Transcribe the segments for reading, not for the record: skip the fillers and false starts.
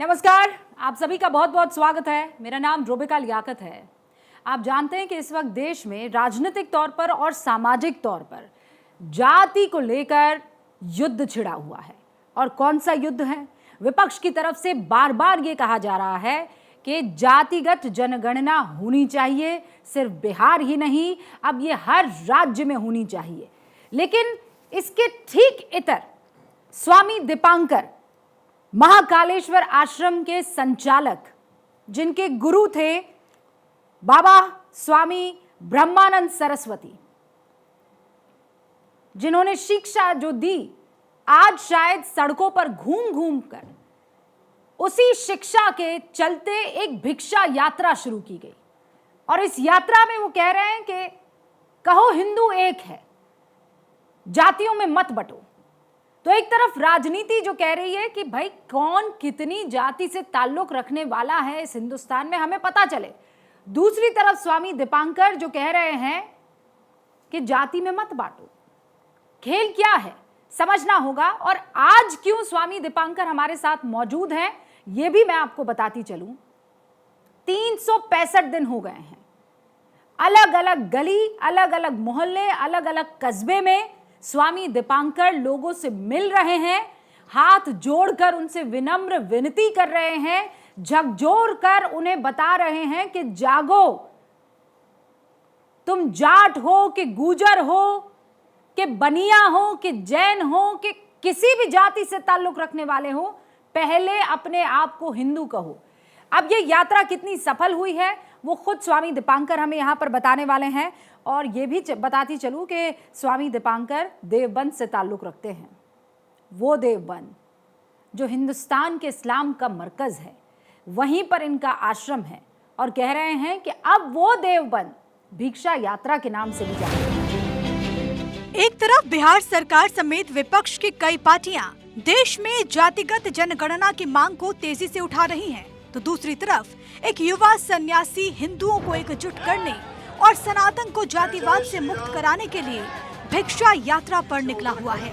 नमस्कार, आप सभी का बहुत बहुत स्वागत है। मेरा नाम रोबिका लियाकत है। आप जानते हैं कि इस वक्त देश में राजनीतिक तौर पर और सामाजिक तौर पर जाति को लेकर युद्ध छिड़ा हुआ है। और कौन सा युद्ध है? विपक्ष की तरफ से बार बार ये कहा जा रहा है कि जातिगत जनगणना होनी चाहिए, सिर्फ बिहार ही नहीं, अब ये हर राज्य में होनी चाहिए। लेकिन इसके ठीक इतर स्वामी दीपांकर, महाकालेश्वर आश्रम के संचालक, जिनके गुरु थे बाबा स्वामी ब्रह्मानंद सरस्वती, जिन्होंने शिक्षा जो दी, आज शायद सड़कों पर घूम घूम कर उसी शिक्षा के चलते एक भिक्षा यात्रा शुरू की गई। और इस यात्रा में वो कह रहे हैं कि कहो हिंदू एक है, जातियों में मत बंटो। तो एक तरफ राजनीति जो कह रही है कि भाई कौन कितनी जाति से ताल्लुक रखने वाला है इस हिंदुस्तान में, हमें पता चले। दूसरी तरफ स्वामी दीपांकर जो कह रहे हैं कि जाति में मत बांटो। खेल क्या है समझना होगा। और आज क्यों स्वामी दीपांकर हमारे साथ मौजूद हैं ये भी मैं आपको बताती चलूं। 365 दिन हो गए हैं, अलग अलग गली, अलग अलग मोहल्ले, अलग अलग कस्बे में स्वामी दीपांकर लोगों से मिल रहे हैं, हाथ जोड़कर उनसे विनम्र विनती कर रहे हैं, झकझोर कर उन्हें बता रहे हैं कि जागो, तुम जाट हो कि गुजर हो कि बनिया हो कि जैन हो कि किसी भी जाति से ताल्लुक रखने वाले हो, पहले अपने आप को हिंदू कहो। अब ये यात्रा कितनी सफल हुई है वो खुद स्वामी दीपांकर हमें यहाँ पर बताने वाले हैं। और ये भी बताती चलूं कि स्वामी दीपांकर देवबंद से ताल्लुक रखते हैं, वो देवबंद जो हिंदुस्तान के इस्लाम का मरकज है, वहीं पर इनका आश्रम है। और कह रहे हैं कि अब वो देवबंद भिक्षा यात्रा के नाम से भी जाना जाता है। एक तरफ बिहार सरकार समेत विपक्ष की कई पार्टियां देश में जातिगत जनगणना की मांग को तेजी से उठा रही हैं, तो दूसरी तरफ एक युवा सन्यासी हिंदुओं को एकजुट करने और सनातन को जातिवाद से मुक्त कराने के लिए भिक्षा यात्रा पर निकला हुआ है।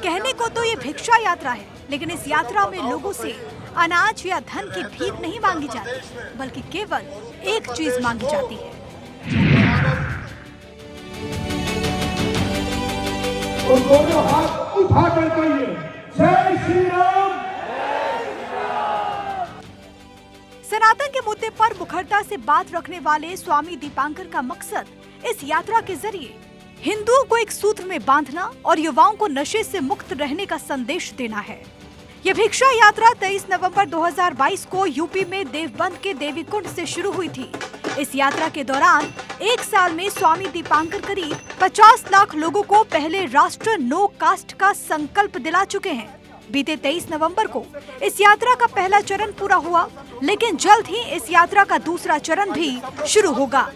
कहने को तो ये भिक्षा यात्रा है, लेकिन इस यात्रा में लोगों से अनाज या धन की भीख नहीं मांगी जाती, बल्कि केवल एक चीज मांगी जाती है। दोनों हाथ उठाकर कहिए जय श्री राम। सनातन के मुद्दे पर मुखरता से बात रखने वाले स्वामी दीपांकर का मकसद इस यात्रा के जरिए हिंदुओं को एक सूत्र में बांधना और युवाओं को नशे से मुक्त रहने का संदेश देना है। यह भिक्षा यात्रा 23 नवंबर 2022 को यूपी में देवबंद के देवीकुंड से शुरू हुई थी। इस यात्रा के दौरान एक साल में स्वामी दीपांकर करीब 50 लाख लोगों को पहले राष्ट्र नो कास्ट का संकल्प दिला चुके हैं। बीते 23 नवंबर को इस यात्रा का पहला चरण पूरा हुआ, लेकिन जल्द ही इस यात्रा का दूसरा चरण भी शुरू होगा।